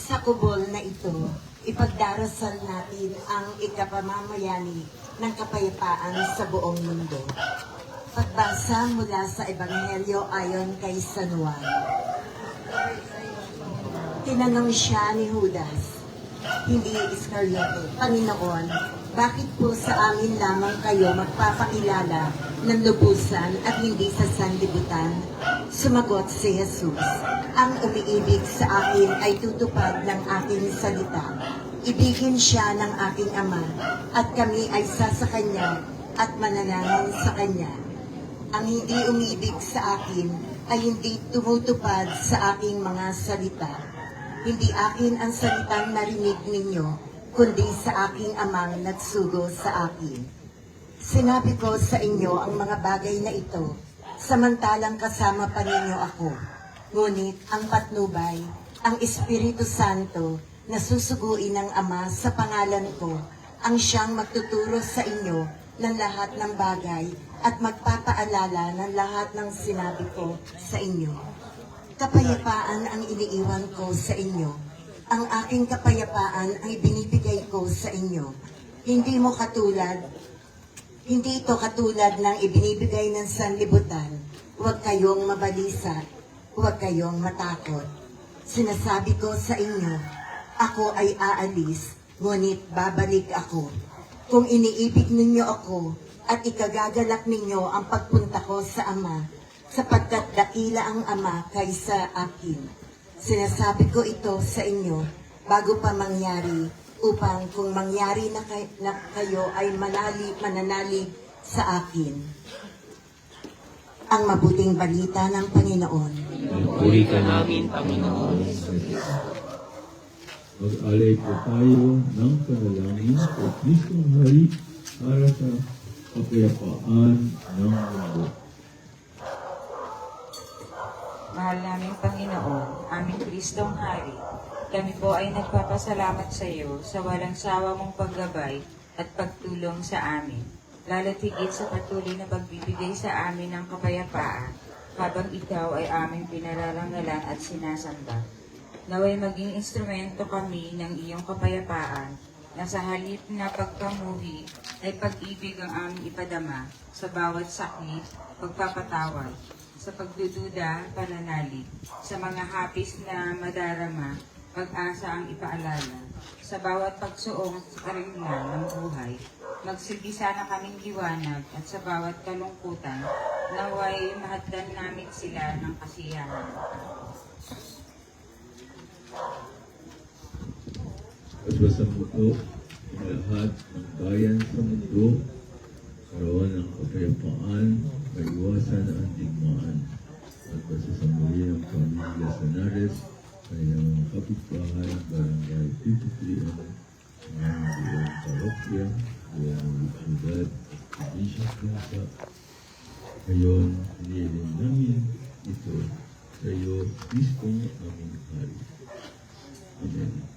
Sa kubol na ito, ipagdarasal natin ang ikapamamayani ng kapayapaan sa buong mundo. Pagbasa mula sa Ebanghelyo ayon kay San Juan. Tinanong siya ni Judas, hindi Iscariote, Panginoon, bakit po sa amin lamang kayo magpapakilala ng lubusan at hindi sa sanlibutan? Sumagot si Jesus, ang umiibig sa akin ay tutupad ng aking salita. Ibigin siya ng aking Ama, at kami ay sa Kanya at mananangin sa Kanya. Ang hindi umiibig sa akin ay hindi tumutupad sa aking mga salita. Hindi akin ang salitang narinig ninyo, kundi sa aking Amang nagsugo sa akin. Sinabi ko sa inyo ang mga bagay na ito, samantalang kasama pa ninyo ako. Ngunit ang patnubay, ang Espiritu Santo, na susuguin ng Ama sa pangalan ko, ang siyang magtuturo sa inyo ng lahat ng bagay at magpapaalala ng lahat ng sinabi ko sa inyo. Kapayapaan ang iniiwan ko sa inyo. Ang aking kapayapaan ay binibigay ko sa inyo. Hindi ito katulad ng ibinibigay ng sanlibutan. Huwag kayong mabalisa, huwag kayong matakot. Sinasabi ko sa inyo, ako ay aalis, ngunit babalik ako. Kung iniibig ninyo ako at ikagagalak ninyo ang pagpunta ko sa Ama, sapagkat dakila ang Ama kaysa akin. Sinasabi ko ito sa inyo bago pa mangyari, upang kung mangyari na kayo ay mananalig sa akin. Ang mabuting balita ng Panginoon. Puri ka namin, Panginoon. Mag-alay po tayo ng panalangin o Kristong Hari para sa kapayapaan ng mundo. Mahal naming Panginoon, aming Kristong Hari, kami po ay nagpapasalamat sa iyo sa walang sawa mong paggabay at pagtulong sa amin, lalo't higit sa patuloy na pagbibigay sa amin ng kapayapaan habang ikaw ay aming pinararangalan at sinasamba. Naway maging instrumento kami ng iyong kapayapaan na sa halip na pagkamuhi ay pag-ibig ang aming ipadama sa bawat sakit, pagpapatawad, sa pagdududa, pananalig, sa mga hapis na madarama, pag-asa ang ipaalala, sa bawat pagsuong sa karimlan ng buhay, magsigi sana kaming liwanag at sa bawat kalungkutan, naway mahadlan namin sila ng kasiyahan. Pagbasan mo po ang lahat ng bayan sa mundo, karoon ng kapayapaan, maiwasan ang digmaan. At pasasamuli ang pamilya Sanares, kanilang mga kapitbahay, barangay 53 ng buong parokya, buong siyudad at probinsya Plaza. Ngayon, hinihiling namin ito sa iyo, Kristong aming Hari. Amen.